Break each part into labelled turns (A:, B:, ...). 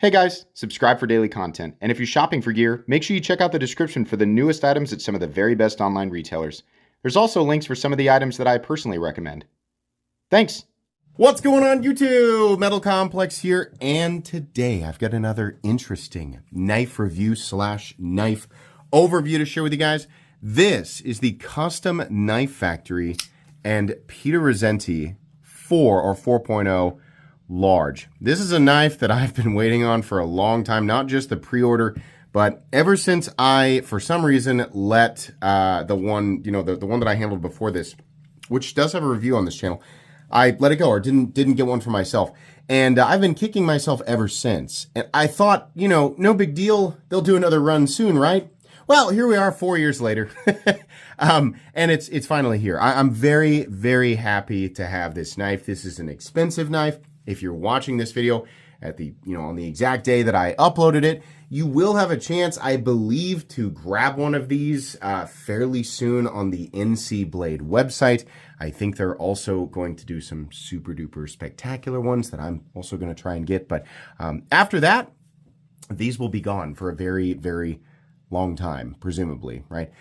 A: Hey guys, subscribe for daily content, and if you're shopping for gear, make sure you check out the description for the newest items at some of the very best online retailers. There's also links for some of the items that I personally recommend. Thanks!
B: What's going on YouTube? Metal Complex here, and today I've got another interesting knife review / knife overview to share with you guys. This is the Custom Knife Factory and Peter Rassenti 4.0 large. This is a knife that I've been waiting on for a long time, not just the pre-order, but ever since I, for some reason, let the one that I handled before this, which does have a review on this channel, I let it go or didn't get one for myself. And I've been kicking myself ever since. And I thought, no big deal. They'll do another run soon, right? Well, here we are 4 years later. And it's finally here. I'm very, very happy to have this knife. This is an expensive knife. If you're watching this video at the, on the exact day that I uploaded it, you will have a chance, I believe, to grab one of these fairly soon on the NC Blade website. I think they're also going to do some super duper spectacular ones that I'm also going to try and get. But after that, these will be gone for a very, very long time, presumably, right?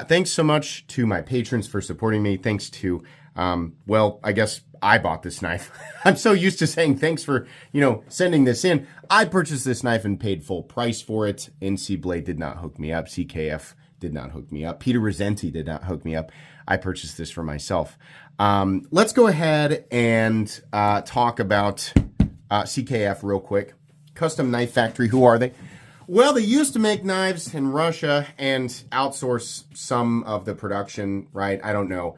B: Thanks so much to my patrons for supporting me. Thanks to, well, I guess I bought this knife. I'm so used to saying thanks for, sending this in. I purchased this knife and paid full price for it. NC Blade did not hook me up. CKF did not hook me up. Peter Rassenti did not hook me up. I purchased this for myself. Let's go ahead and talk about CKF real quick. Custom Knife Factory, who are they? Well, they used to make knives in Russia and outsource some of the production, right? I don't know.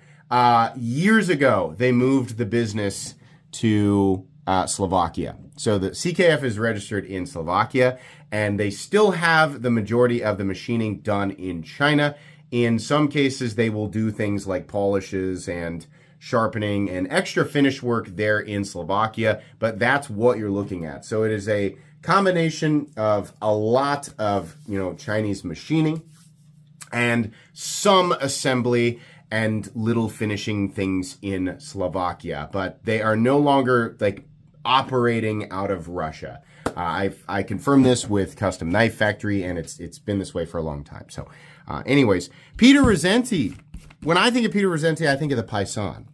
B: Years ago, they moved the business to Slovakia. So the CKF is registered in Slovakia, and they still have the majority of the machining done in China. In some cases, they will do things like polishes and sharpening and extra finish work there in Slovakia, but that's what you're looking at. So it is a combination of a lot of, Chinese machining and some assembly and little finishing things in Slovakia, but they are no longer operating out of Russia. I confirmed this with Custom Knife Factory, and it's been this way for a long time. So anyways, Peter Rassenti. When I think of Peter Rassenti, I think of the Paisan.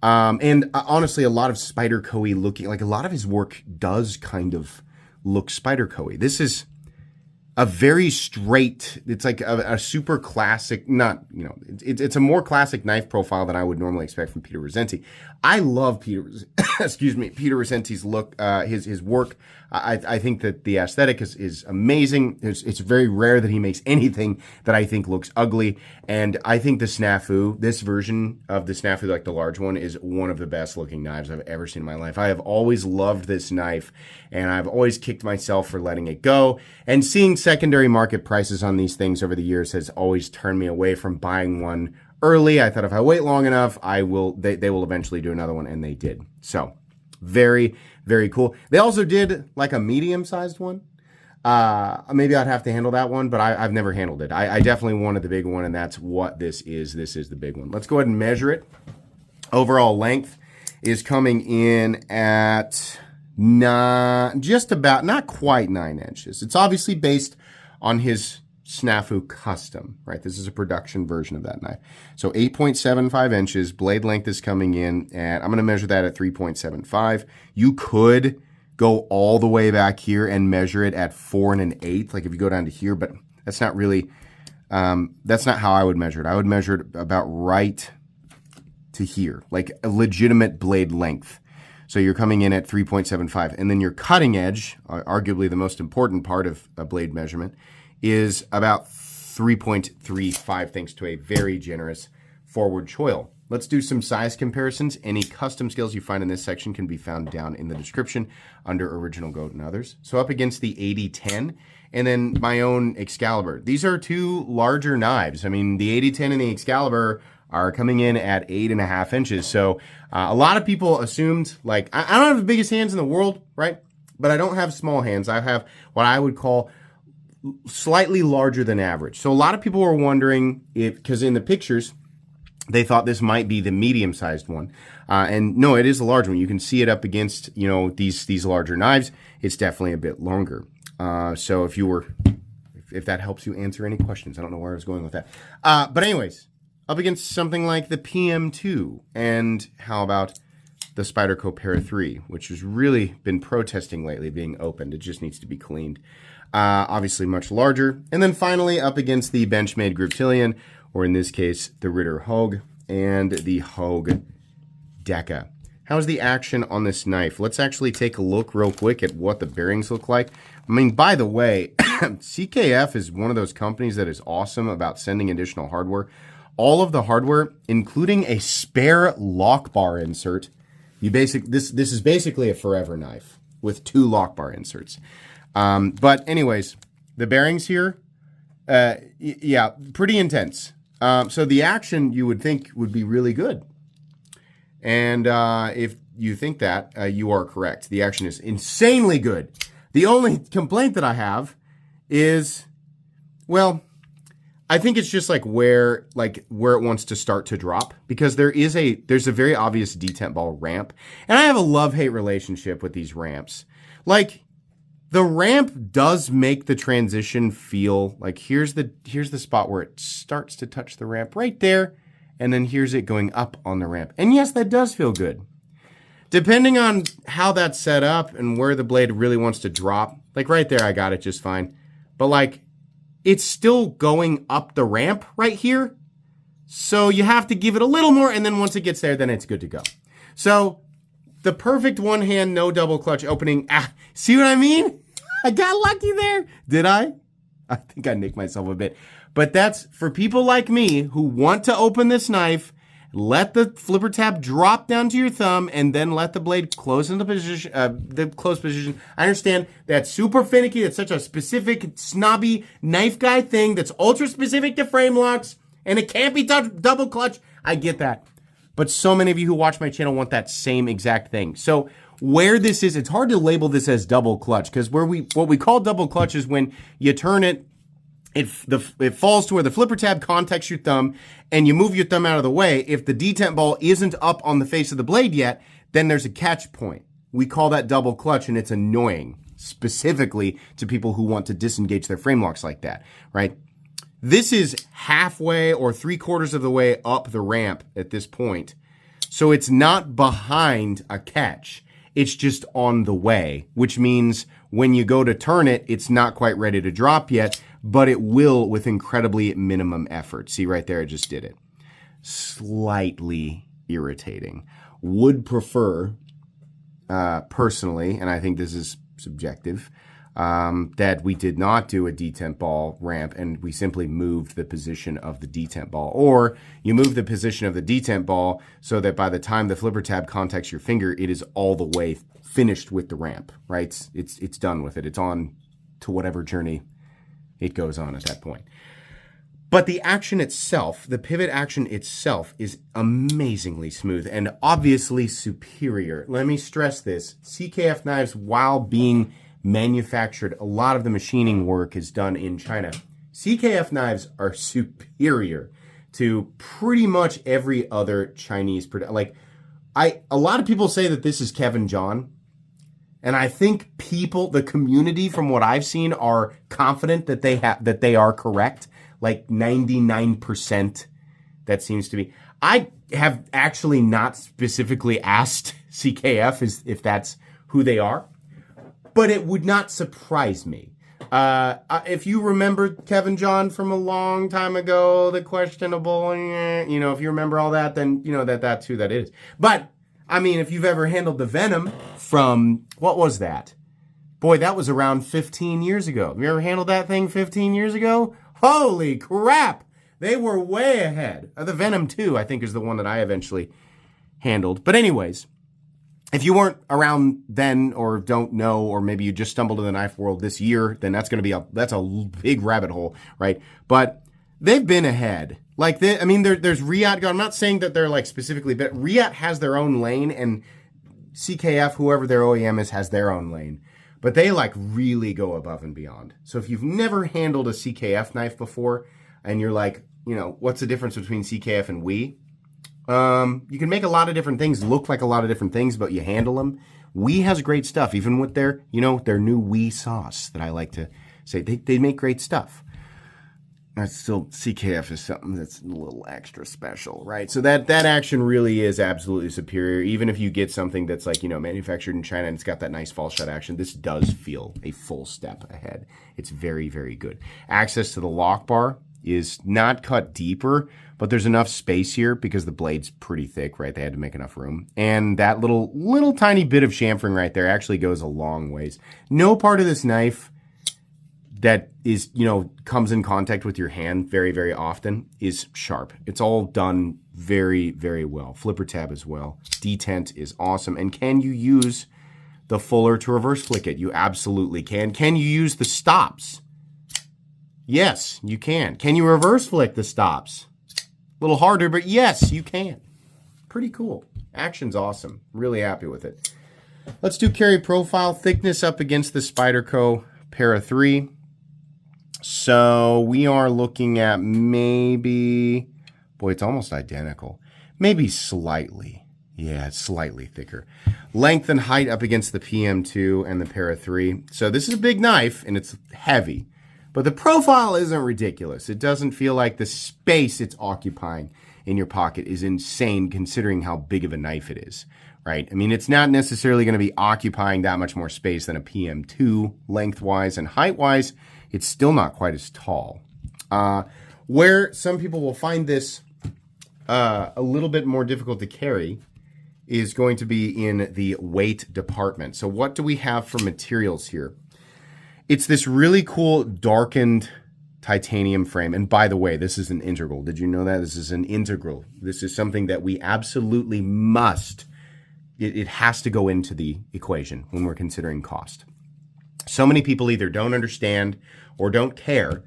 B: And honestly, a lot of Spyderco-y looking, a lot of his work does kind of look Spyderco-y. This is a very straight, it's like a super classic, it's a more classic knife profile than I would normally expect from Peter Rassenti. I love Peter Rassenti's look, his work. I think that the aesthetic is amazing. It's very rare that he makes anything that I think looks ugly. And I think the Snafu, this version of the Snafu, like the large one, is one of the best looking knives I've ever seen in my life. I have always loved this knife, and I've always kicked myself for letting it go. And seeing secondary market prices on these things over the years has always turned me away from buying one early. I thought if I wait long enough, they will eventually do another one, and they did. So very, very cool. They also did a medium-sized one. Maybe I'd have to handle that one, but I've never handled it. I definitely wanted the big one, and that's what this is. This is the big one. Let's go ahead and measure it. Overall length is coming in at not quite 9 inches. It's obviously based on his Snafu Custom, right? This is a production version of that knife. So 8.75 inches, blade length is coming in, and I'm going to measure that at 3.75. You could go all the way back here and measure it at 4 1/8, if you go down to here, but that's not really, that's not how I would measure it. I would measure it about right to here, like a legitimate blade length. So you're coming in at 3.75, and then your cutting edge, arguably the most important part of a blade measurement, is about 3.35 thanks to a very generous forward choil. Let's do some size comparisons. Any custom scales you find in this section can be found down in the description under Original Goat and others. So up against the 8010 and then my own Excalibur. These are two larger knives. I mean, the 8010 and the Excalibur are coming in at 8.5 inches. So a lot of people assumed, I don't have the biggest hands in the world, right? But I don't have small hands. I have what I would call slightly larger than average. So a lot of people were wondering because in the pictures, they thought this might be the medium-sized one. And no, it is a large one. You can see it up against, these larger knives. it's definitely a bit longer. So if that helps you answer any questions, I don't know where I was going with that. But anyways, up against something like the PM2, and how about the Spyderco Para 3, which has really been protesting lately being opened. It just needs to be cleaned. Obviously much larger. And then finally up against the Benchmade Griptilian, or in this case, the Ritter Hogue and the Hogue Deca. How's the action on this knife? Let's actually take a look real quick at what the bearings look like. I mean, by the way, CKF is one of those companies that is awesome about sending additional hardware. All of the hardware, including a spare lock bar insert. This is basically a forever knife with 2 lock bar inserts. But anyways, the bearings here, yeah, pretty intense. So the action you would think would be really good. And if you think that, you are correct. The action is insanely good. The only complaint that I have is, well, I think it's just like where it wants to start to drop, because there's a very obvious detent ball ramp. And I have a love-hate relationship with these ramps. Like, the ramp does make the transition feel like here's the spot where it starts to touch the ramp right there, and then here's it going up on the ramp. And yes, that does feel good. Depending on how that's set up and where the blade really wants to drop, like right there I got it just fine. But like, it's still going up the ramp right here. So you have to give it a little more, and then once it gets there, then it's good to go. So the perfect one hand, no double clutch opening. See what I mean? I got lucky there. Did I? I think I nicked myself a bit. But that's for people like me who want to open this knife, let the flipper tab drop down to your thumb, and then let the blade close in the position, the close position. I understand that's super finicky. That's such a specific, snobby knife guy thing that's ultra specific to frame locks, and it can't be double clutch. I get that. But so many of you who watch my channel want that same exact thing. So where this is, it's hard to label this as double clutch, because what we call double clutch is when you turn it, it falls to where the flipper tab contacts your thumb, and you move your thumb out of the way. If the detent ball isn't up on the face of the blade yet, then there's a catch point. We call that double clutch, and it's annoying, specifically to people who want to disengage their frame locks like that, right? This is halfway or 3/4 of the way up the ramp at this point. So it's not behind a catch. It's just on the way, which means when you go to turn it, it's not quite ready to drop yet, but it will with incredibly minimum effort. See right there, I just did it. Slightly irritating. Would prefer, personally, and I think this is subjective, that we did not do a detent ball ramp and we simply moved the position of the detent ball. Or you move the position of the detent ball so that by the time the flipper tab contacts your finger, it is all the way finished with the ramp, right? It's done with it. It's on to whatever journey it goes on at that point. But the action itself, the pivot action itself, is amazingly smooth and obviously superior. Let me stress this. CKF knives, while being manufactured, a lot of the machining work is done in China. CKF knives are superior to pretty much every other Chinese product. Like, a lot of people say that this is Kevin John, and I think the community, from what I've seen, are confident that they are correct. Like 99%, that seems to be. I have actually not specifically asked CKF if that's who they are, but it would not surprise me. If you remember Kevin John from a long time ago, the questionable, if you remember all that, then you know that's who that is. But, I mean, if you've ever handled the Venom from, what was that? Boy, that was around 15 years ago. Have you ever handled that thing 15 years ago? Holy crap! They were way ahead. The Venom 2, I think, is the one that I eventually handled. But anyways, if you weren't around then or don't know, or maybe you just stumbled in the knife world this year, then that's going to be that's a big rabbit hole, right? But they've been ahead. Like, there's Riat. I'm not saying that they're like specifically, but Riat has their own lane, and CKF, whoever their OEM is, has their own lane. But they like really go above and beyond. So if you've never handled a CKF knife before, and you're like, what's the difference between CKF and we? You can make a lot of different things look like a lot of different things, but you handle them Oui has great stuff, even with their, their new Oui sauce that I like to say. They make great stuff. Still, CKF is something that's a little extra special, right? So that action really is absolutely superior. Even if you get something that's like, manufactured in China and it's got that nice fall shut action, this does feel a full step ahead. It's very, very good. Access to the lock bar is not cut deeper, but there's enough space here because the blade's pretty thick, right? They had to make enough room. And that little tiny bit of chamfering right there actually goes a long ways. No part of this knife that is, comes in contact with your hand very, very often is sharp. It's all done very, very well. Flipper tab as well. Detent is awesome. And can you use the fuller to reverse flick it? You absolutely can. Can you use the stops? Yes, you can. Can you reverse flick the stops? A little harder, but yes, you can. Pretty cool. Action's awesome. Really happy with it. Let's do carry profile. Thickness up against the Spyderco Para 3. So we are looking at maybe, boy, it's almost identical. Maybe slightly. Yeah, it's slightly thicker. Length and height up against the PM2 and the Para 3. So this is a big knife and it's heavy, but the profile isn't ridiculous. It doesn't feel like the space it's occupying in your pocket is insane considering how big of a knife it is, right? I mean, it's not necessarily going to be occupying that much more space than a PM2 lengthwise and height-wise. It's still not quite as tall. Where some people will find this a little bit more difficult to carry is going to be in the weight department. So what do we have for materials here? It's this really cool darkened titanium frame. And by the way, this is an integral. Did you know that? This is an integral. This is something that we absolutely must. It has to go into the equation when we're considering cost. So many people either don't understand or don't care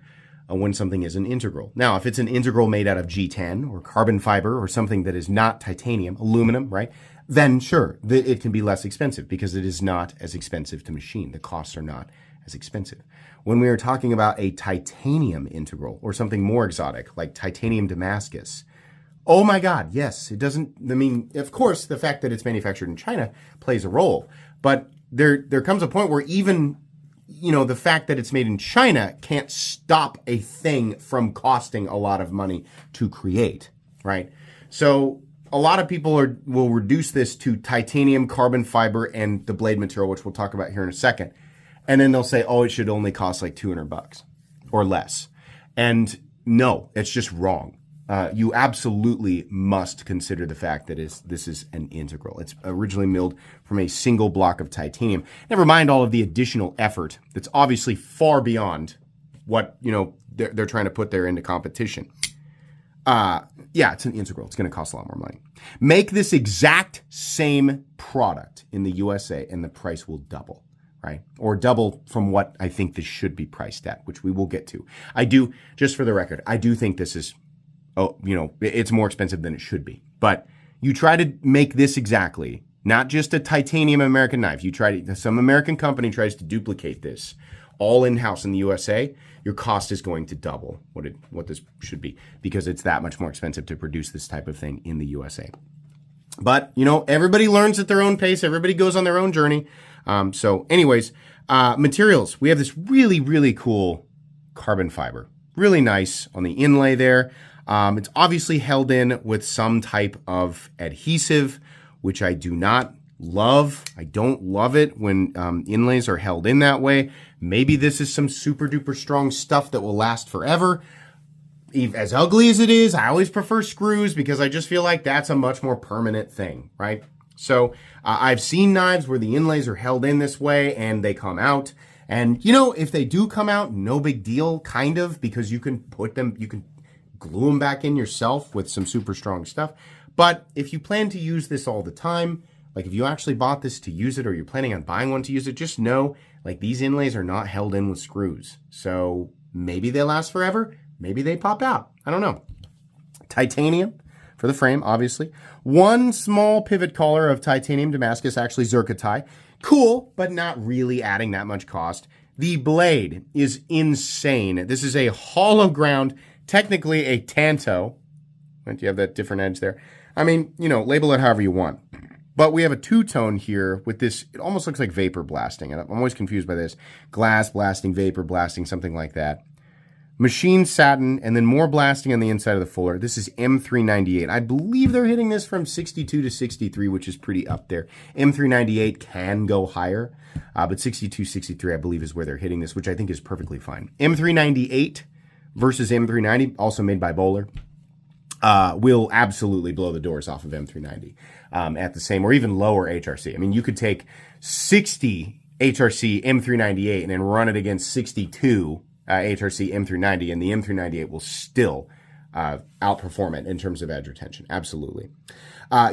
B: when something is an integral. Now, if it's an integral made out of G10 or carbon fiber or something that is not titanium, aluminum, right? Then sure, it can be less expensive because it is not as expensive to machine. The costs are not as expensive. When we are talking about a titanium integral or something more exotic like titanium Damascus, oh my God, yes, it doesn't, I mean, of course, the fact that it's manufactured in China plays a role, but there comes a point where even the fact that it's made in China can't stop a thing from costing a lot of money to create, right? So a lot of people will reduce this to titanium, carbon fiber, and the blade material, which we'll talk about here in a second. And then they'll say, oh, it should only cost like $200 or less. And no, it's just wrong. You absolutely must consider the fact that this is an integral. It's originally milled from a single block of titanium. Never mind all of the additional effort that's obviously far beyond what they're trying to put there into competition. Yeah, it's an integral. It's going to cost a lot more money. Make this exact same product in the USA and the price will double, right? Or double from what I think this should be priced at, which we will get to. I do, just for the record, I do think this is it's more expensive than it should be. But you try to make this exactly, not just a titanium American knife. Some American company tries to duplicate this all in-house in the USA, your cost is going to double what this should be because it's that much more expensive to produce this type of thing in the USA. But, everybody learns at their own pace. Everybody goes on their own journey. So anyways, materials. We have this really, really cool carbon fiber. Really nice on the inlay there. It's obviously held in with some type of adhesive, which I do not love. I don't love it when inlays are held in that way. Maybe this is some super duper strong stuff that will last forever. As ugly as it is, I always prefer screws because I just feel like that's a much more permanent thing, right? So I've seen knives where the inlays are held in this way and they come out. And, if they do come out, no big deal, kind of, because you can glue them back in yourself with some super strong stuff. But if you plan to use this all the time, like if you actually bought this to use it or you're planning on buying one to use it, just know like these inlays are not held in with screws. So maybe they last forever. Maybe they pop out. I don't know. Titanium for the frame, obviously. One small pivot collar of titanium Damascus, actually zircotai. Cool, but not really adding that much cost. The blade is insane. This is a hollow ground, technically a tanto. Do you have that different edge there? I mean, label it however you want. But we have a two-tone here with this. It almost looks like vapor blasting. And I'm always confused by this. Glass blasting, vapor blasting, something like that. Machine satin, and then more blasting on the inside of the fuller. This is M398. I believe they're hitting this from 62 to 63, which is pretty up there. M398 can go higher, but 62, 63, I believe, is where they're hitting this, which I think is perfectly fine. M398 versus M390, also made by Bowler, will absolutely blow the doors off of M390 at the same or even lower HRC. I mean, you could take 60 HRC M398 and then run it against 62 HRC M390, and the M398 will still outperform it in terms of edge retention. Absolutely.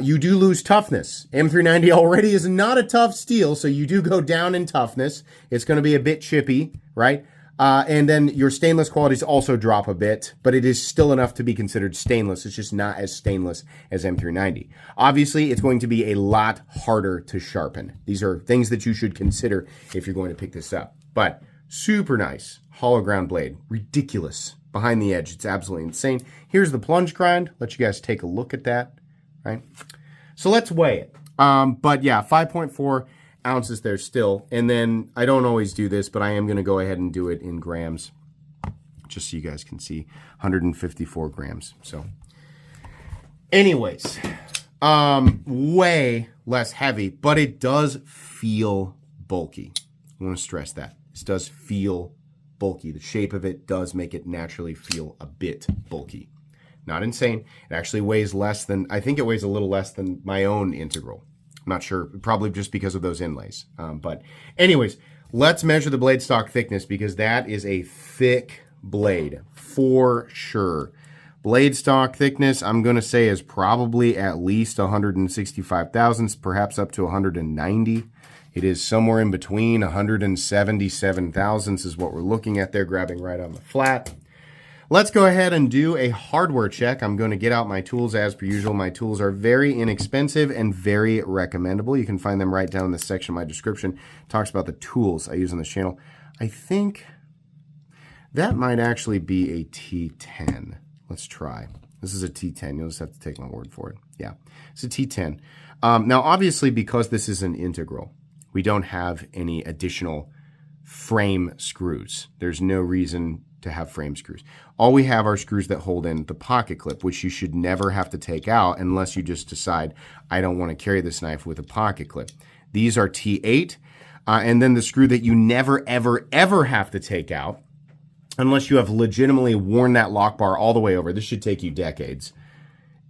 B: You do lose toughness. M390 already is not a tough steel, so you do go down in toughness. It's going to be a bit chippy, right? And then your stainless qualities also drop a bit, but it is still enough to be considered stainless. It's just not as stainless as M390. Obviously, it's going to be a lot harder to sharpen. These are things that you should consider if you're going to pick this up. But super nice hollow ground blade. Ridiculous. Behind the edge. It's absolutely insane. Here's the plunge grind. Let you guys take a look at that. Right? So let's weigh it. But yeah, 5.4 ounces there still. And then I don't always do this, but I am going to go ahead and do it in grams. Just so you guys can see. 154 grams. So anyways, way less heavy, but it does feel bulky. I want to stress that. This does feel bulky. The shape of it does make it naturally feel a bit bulky. Not insane. It actually weighs less than, I think it weighs a little less than my own integral. I'm not sure, probably just because of those inlays. But anyways, let's measure the blade stock thickness because that is a thick blade for sure. Blade stock thickness, I'm going to say, is probably at least 165 thousandths, perhaps up to 190. It is somewhere in between. 177 thousandths is what we're looking at there, grabbing right on the flat. Let's go ahead and do a hardware check. I'm going to get out my tools as per usual. My tools are very inexpensive and very recommendable. You can find them right down in the section of my description. It talks about the tools I use on this channel. I think that might actually be a T10. Let's try. This is a T10. You'll just have to take my word for it. Yeah, it's a T10. Now, obviously, because this is an integral, we don't have any additional frame screws. There's no reason to have frame screws. All we have are screws that hold in the pocket clip, which you should never have to take out unless you just decide, I don't want to carry this knife with a pocket clip. These are T8, and then the screw that you never, ever, ever have to take out, unless you have legitimately worn that lock bar all the way over, this should take you decades,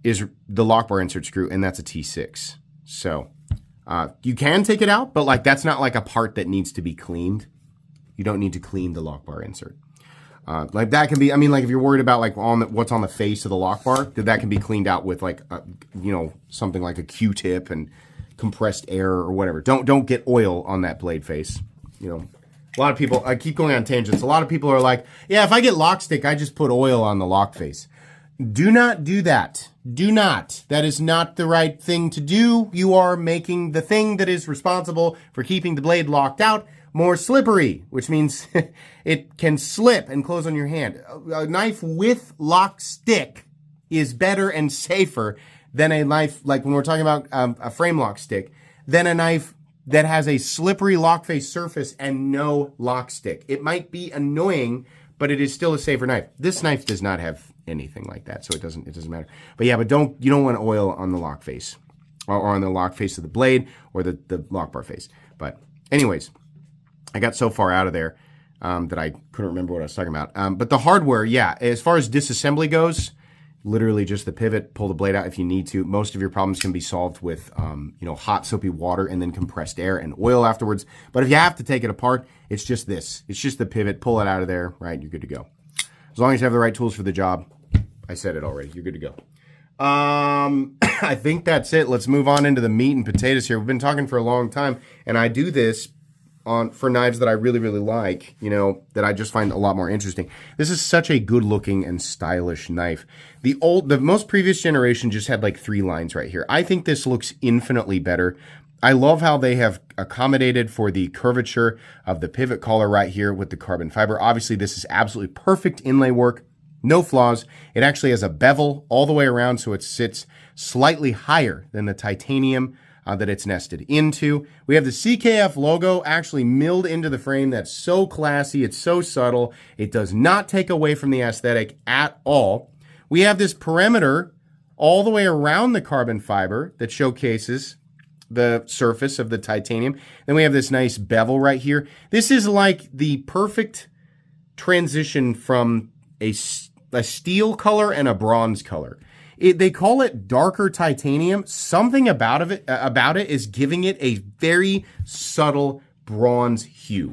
B: is the lock bar insert screw, and that's a T6. So you can take it out, but like that's not like a part that needs to be cleaned. You don't need to clean the lock bar insert. Like that can be, I mean, like if you're worried about like what's on the face of the lock bar, that can be cleaned out with like, you know, something like a Q-tip and compressed air or whatever. Don't get oil on that blade face. You know, a lot of people, I keep going on tangents. A lot of people are like, yeah, if I get lock stick, I just put oil on the lock face. Do not do that. Do not. That is not the right thing to do. You are making the thing that is responsible for keeping the blade locked out more slippery, which means it can slip and close on your hand. A knife with lock stick is better and safer than a knife, like when we're talking about a frame lock stick, than a knife that has a slippery lock face surface and no lock stick. It might be annoying, but it is still a safer knife. This knife does not have anything like that, so it doesn't matter. But yeah, but you don't want oil on the lock face or on the lock face of the blade or the lock bar face. But anyways, I got so far out of there that I couldn't remember what I was talking about. But the hardware, yeah, as far as disassembly goes, literally just the pivot, pull the blade out if you need to. Most of your problems can be solved with, you know, hot soapy water and then compressed air and oil afterwards. But if you have to take it apart, it's just this. It's just the pivot, pull it out of there, right? You're good to go. As long as you have the right tools for the job. I said it already. You're good to go. I think that's it. Let's move on into the meat and potatoes here. We've been talking for a long time, and I do this for knives that I really, really like, you know, that I just find a lot more interesting. This is such a good looking and stylish knife. The most previous generation just had like 3 lines right here. I think this looks infinitely better. I love how they have accommodated for the curvature of the pivot collar right here with the carbon fiber. Obviously, this is absolutely perfect inlay work. No flaws. It actually has a bevel all the way around, so it sits slightly higher than the titanium that it's nested into. We have the CKF logo actually milled into the frame. That's so classy. It's so subtle. It does not take away from the aesthetic at all. We have this perimeter all the way around the carbon fiber that showcases the surface of the titanium. Then we have this nice bevel right here. This is like the perfect transition from a steel color and a bronze color. They call it darker titanium. Something about it is giving it a very subtle bronze hue.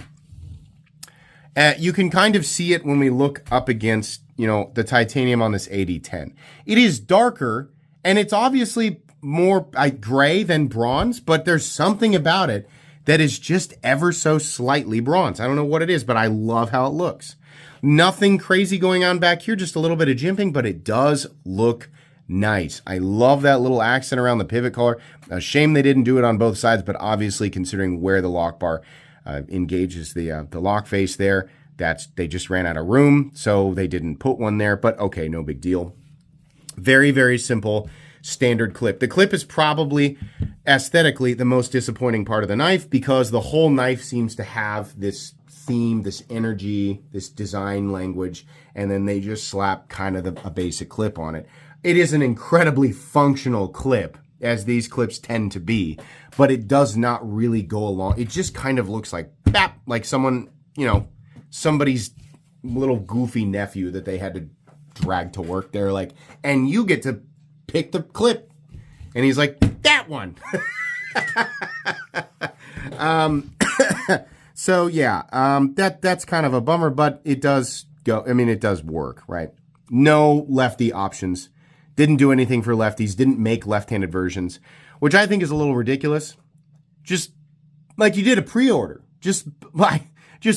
B: You can kind of see it when we look up against, the titanium on this AD10. It is darker, and it's obviously more gray than bronze, but there's something about it that is just ever so slightly bronze. I don't know what it is, but I love how it looks. Nothing crazy going on back here, just a little bit of jimping, but it does look nice. I love that little accent around the pivot collar. A shame they didn't do it on both sides, but obviously considering where the lock bar engages the lock face there, they just ran out of room, so they didn't put one there, but okay, no big deal. Very, very simple standard clip. The clip is probably aesthetically the most disappointing part of the knife because the whole knife seems to have this theme, this energy, this design language, and then they just slap kind of a basic clip on it. It is an incredibly functional clip, as these clips tend to be, but it does not really go along. It just kind of looks like, bap, like someone, somebody's little goofy nephew that they had to drag to work there, like, and you get to pick the clip. And he's like, that one. So yeah, that's kind of a bummer, but it does go. I mean, it does work, right? No lefty options. Didn't do anything for lefties. Didn't make left-handed versions, which I think is a little ridiculous. Just like you did a pre-order. Just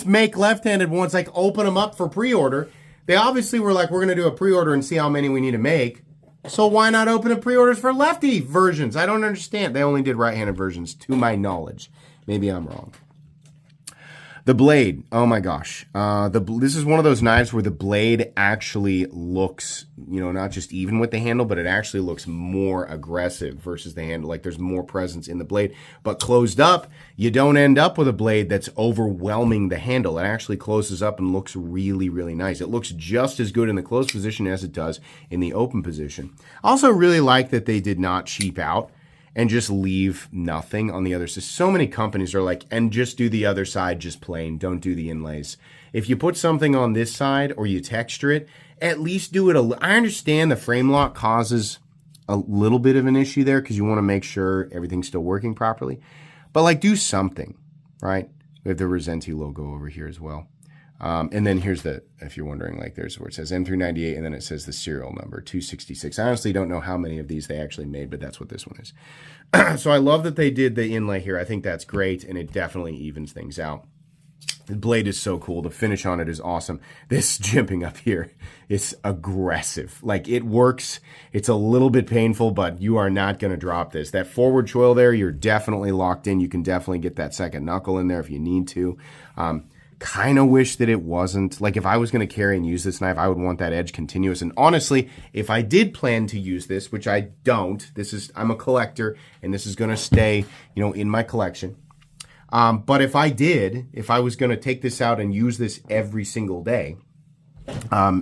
B: make left-handed ones, like open them up for pre-order. They obviously were like, we're going to do a pre-order and see how many we need to make. So why not open up pre-orders for lefty versions? I don't understand. They only did right-handed versions, to my knowledge. Maybe I'm wrong. The blade, oh my gosh. This is one of those knives where the blade actually looks, not just even with the handle, but it actually looks more aggressive versus the handle. Like there's more presence in the blade. But closed up, you don't end up with a blade that's overwhelming the handle. It actually closes up and looks really, really nice. It looks just as good in the closed position as it does in the open position. I also really like that they did not cheap out and just leave nothing on the other side. So many companies are like, and just do the other side just plain. Don't do the inlays. If you put something on this side or you texture it, at least do it I understand the frame lock causes a little bit of an issue there because you want to make sure everything's still working properly. But like do something, right? We have the Rassenti logo over here as well. And then here's if you're wondering, like there's where it says M398 and then it says the serial number 266. I honestly don't know how many of these they actually made, but that's what this one is. So I love that they did the inlay here. I think that's great, and it definitely evens things out. The blade is so cool. The finish on it is awesome. This jimping up here is aggressive. Like it works. It's a little bit painful, but you are not going to drop this. That forward choil there, you're definitely locked in. You can definitely get that second knuckle in there if you need to. Kind of wish that it wasn't. Like if I was going to carry and use this knife, I would want that edge continuous. And honestly, if I did plan to use this, which I don't, I'm a collector and this is going to stay, in my collection. But if I was going to take this out and use this every single day,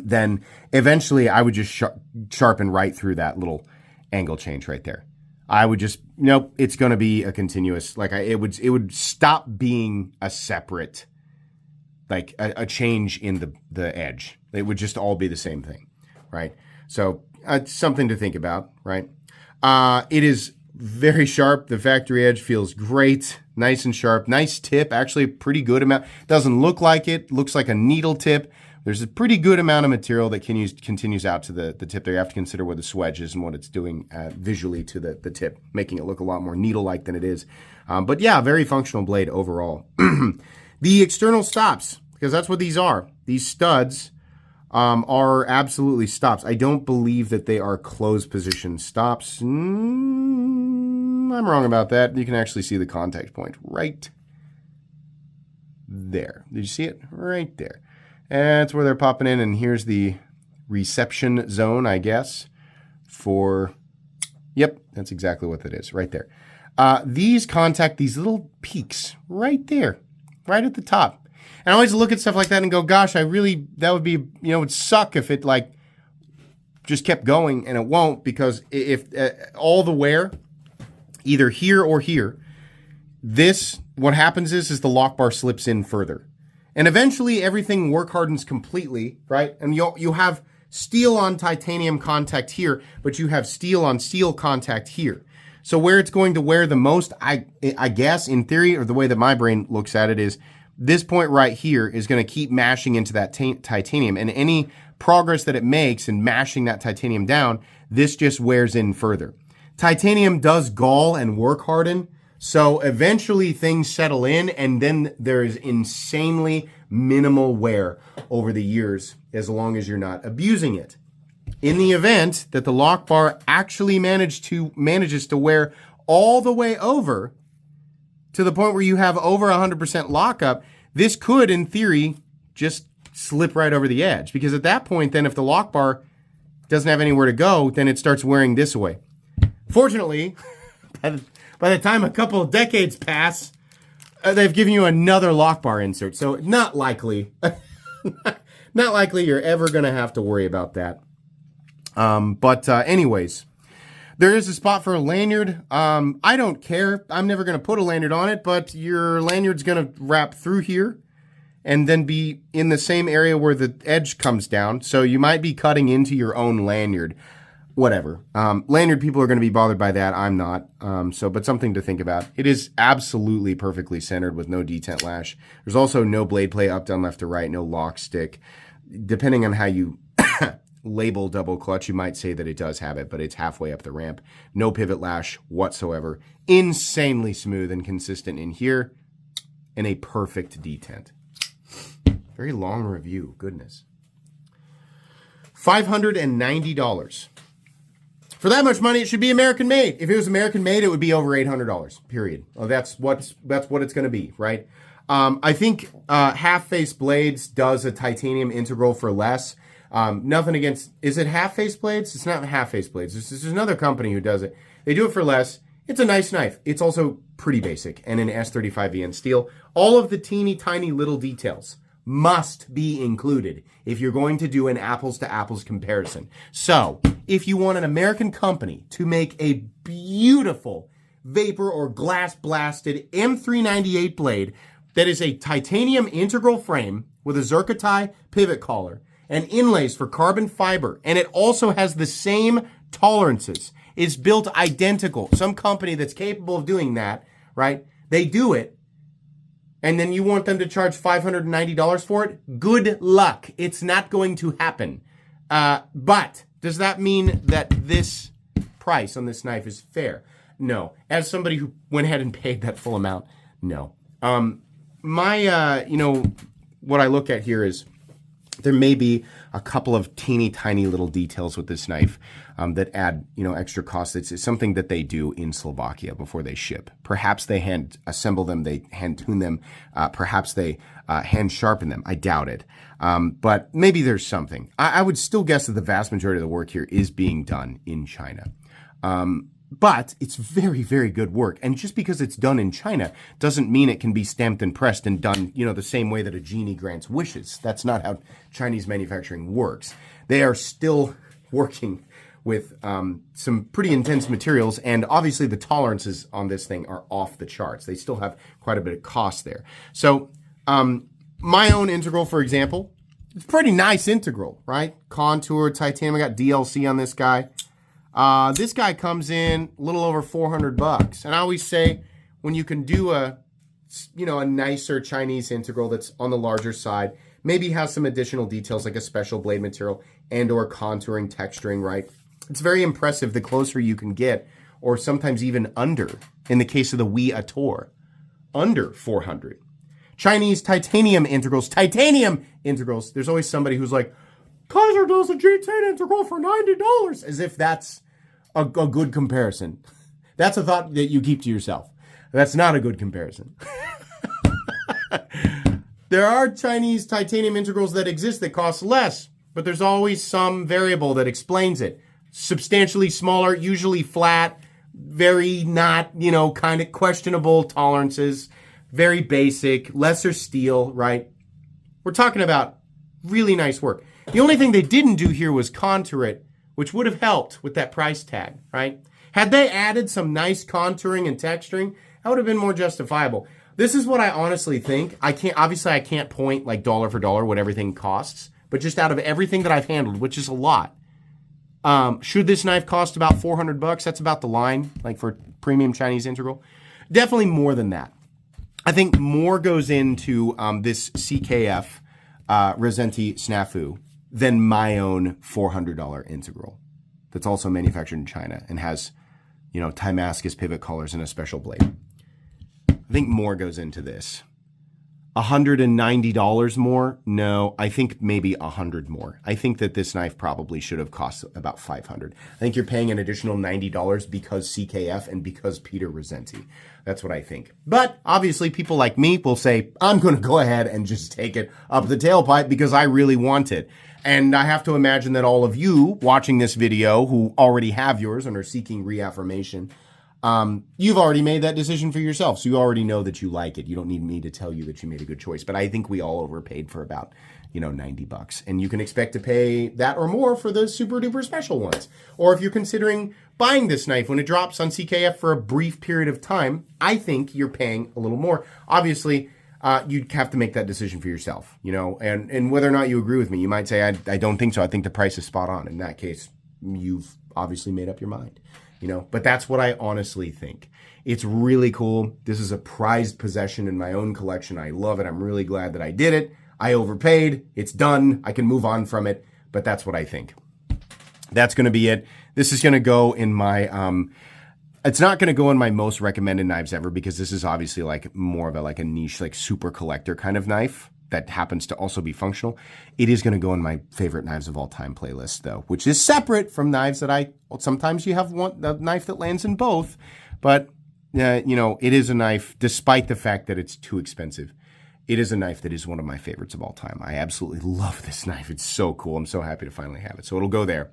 B: then eventually I would just sharpen right through that little angle change right there. I would just, it's going to be a continuous, like it would stop being a separate, like a change in the edge. It would just all be the same thing, right? So it's something to think about, right? It is very sharp. The factory edge feels great, nice and sharp, nice tip, actually a pretty good amount. Doesn't look like it, looks like a needle tip. There's a pretty good amount of material that continues out to the tip there. You have to consider where the swedge is and what it's doing visually to the tip, making it look a lot more needle-like than it is. But yeah, very functional blade overall. The external stops, because that's what these are. These studs are absolutely stops. I don't believe that they are closed position stops. I'm wrong about that. You can actually see the contact point right there. Did you see it? Right there. That's where they're popping in, and here's the reception zone, I guess, yep, that's exactly what that is, right there. these contact these little peaks right there, right at the top. And I always look at stuff like that and go, gosh, that would be, it would suck if it like just kept going, and it won't, because if all the wear, either here or here, what happens is the lock bar slips in further. And eventually everything work hardens completely, right? And you have steel on titanium contact here, but you have steel on steel contact here. So where it's going to wear the most, I guess, in theory, or the way that my brain looks at it, is this point right here is going to keep mashing into that titanium. And any progress that it makes in mashing that titanium down, this just wears in further. Titanium does gall and work harden, so eventually things settle in, and then there is insanely minimal wear over the years, as long as you're not abusing it. In the event that the lock bar actually manages to wear all the way over to the point where you have over 100% lockup, this could, in theory, just slip right over the edge. Because at that point, then, if the lock bar doesn't have anywhere to go, then it starts wearing this way. Fortunately, by the time a couple of decades pass, they've given you another lock bar insert. So not likely, not likely you're ever going to have to worry about that. Anyways, there is a spot for a lanyard. I don't care. I'm never going to put a lanyard on it, but your lanyard's going to wrap through here and then be in the same area where the edge comes down. So you might be cutting into your own lanyard. Whatever. Lanyard people are going to be bothered by that. I'm not. But something to think about. It is absolutely perfectly centered with no detent lash. There's also no blade play up, down, left, or right. No lock stick. Depending on how you label double clutch, you might say that it does have it, but it's halfway up the ramp. No pivot lash whatsoever. Insanely smooth and consistent in here. And a perfect detent. Very long review. Goodness. $590. For that much money, it should be American made. If it was American made, it would be over $800. Period. Well, that's what it's going to be, right? I think Half Face Blades does a titanium integral for less. Nothing against. Is it Half Face Blades? It's not Half Face Blades. There's another company who does it. They do it for less. It's a nice knife. It's also pretty basic and an S35VN steel. All of the teeny tiny little details must be included if you're going to do an apples to apples comparison. So, if you want an American company to make a beautiful vapor or glass blasted M398 blade that is a titanium integral frame with a zircotie pivot collar and inlays for carbon fiber, and it also has the same tolerances, is built identical. Some company that's capable of doing that, right? They do it. And then you want them to charge $590 for it? Good luck. It's not going to happen. But does that mean that this price on this knife is fair? No. As somebody who went ahead and paid that full amount, no. What I look at here is there may be a couple of teeny tiny little details with this knife that add, extra costs. It's something that they do in Slovakia before they ship. Perhaps they hand assemble them, they hand tune them, perhaps they hand sharpen them. I doubt it. But maybe there's something. I would still guess that the vast majority of the work here is being done in China. But it's very, very good work. And just because it's done in China doesn't mean it can be stamped and pressed and done, the same way that a genie grants wishes. That's not how Chinese manufacturing works. They are still working with some pretty intense materials, and obviously the tolerances on this thing are off the charts. They still have quite a bit of cost there. So my own integral, for example, it's a pretty nice integral, right? Contour, titanium. I got DLC on this guy. This guy comes in a little over $400. And I always say, when you can do a nicer Chinese integral that's on the larger side, maybe has some additional details like a special blade material and or contouring, texturing, right? It's very impressive the closer you can get, or sometimes even under, in the case of the Wii Ator, under 400. Chinese titanium integrals, there's always somebody who's like, Kaiser does a G10 integral for $90, as if that's a good comparison. That's a thought that you keep to yourself. That's not a good comparison. There are Chinese titanium integrals that exist that cost less, but there's always some variable that explains it. Substantially smaller, usually flat, very not, kind of questionable tolerances, very basic, lesser steel, right? We're talking about really nice work. The only thing they didn't do here was contour it, which would have helped with that price tag, right? Had they added some nice contouring and texturing, that would have been more justifiable. This is what I honestly think. I can't point like dollar for dollar what everything costs, but just out of everything that I've handled, which is a lot, should this knife cost about $400? That's about the line, like for premium Chinese integral. Definitely more than that. I think more goes into this CKF Rassenti Snafu than my own $400 integral. That's also manufactured in China and has, Damascus pivot colors and a special blade. I think more goes into this. $190 more? No, I think maybe $100 more. I think that this knife probably should have cost about $500. I think you're paying an additional $90 because CKF and because Peter Rassenti. That's what I think. But obviously people like me will say, I'm going to go ahead and just take it up the tailpipe because I really want it. And I have to imagine that all of you watching this video who already have yours and are seeking reaffirmation, you've already made that decision for yourself. So you already know that you like it. You don't need me to tell you that you made a good choice. But I think we all overpaid for about, $90. And you can expect to pay that or more for the super duper special ones. Or if you're considering buying this knife when it drops on CKF for a brief period of time, I think you're paying a little more. Obviously, you'd have to make that decision for yourself, and whether or not you agree with me, you might say, I don't think so. I think the price is spot on. In that case, you've obviously made up your mind. But that's what I honestly think. It's really cool. This is a prized possession in my own collection. I love it. I'm really glad that I did it. I overpaid. It's done. I can move on from it. But that's what I think. That's going to be it. This is going to go in my, it's not going to go in my most recommended knives ever because this is obviously like more of a niche, like super collector kind of knife that happens to also be functional. It is going to go in my favorite knives of all time playlist though, which is separate from knives that sometimes you have a knife that lands in both, but it is a knife, despite the fact that it's too expensive. It is a knife that is one of my favorites of all time. I absolutely love this knife. It's so cool. I'm so happy to finally have it. So it'll go there.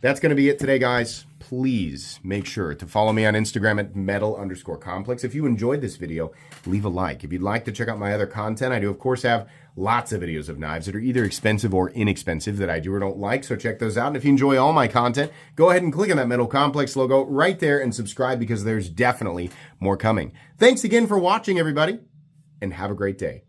B: That's going to be it today, guys. Please make sure to follow me on Instagram at metal_complex. If you enjoyed this video, leave a like. If you'd like to check out my other content, I do, of course, have lots of videos of knives that are either expensive or inexpensive that I do or don't like, so check those out. And if you enjoy all my content, go ahead and click on that Metal Complex logo right there and subscribe because there's definitely more coming. Thanks again for watching, everybody, and have a great day.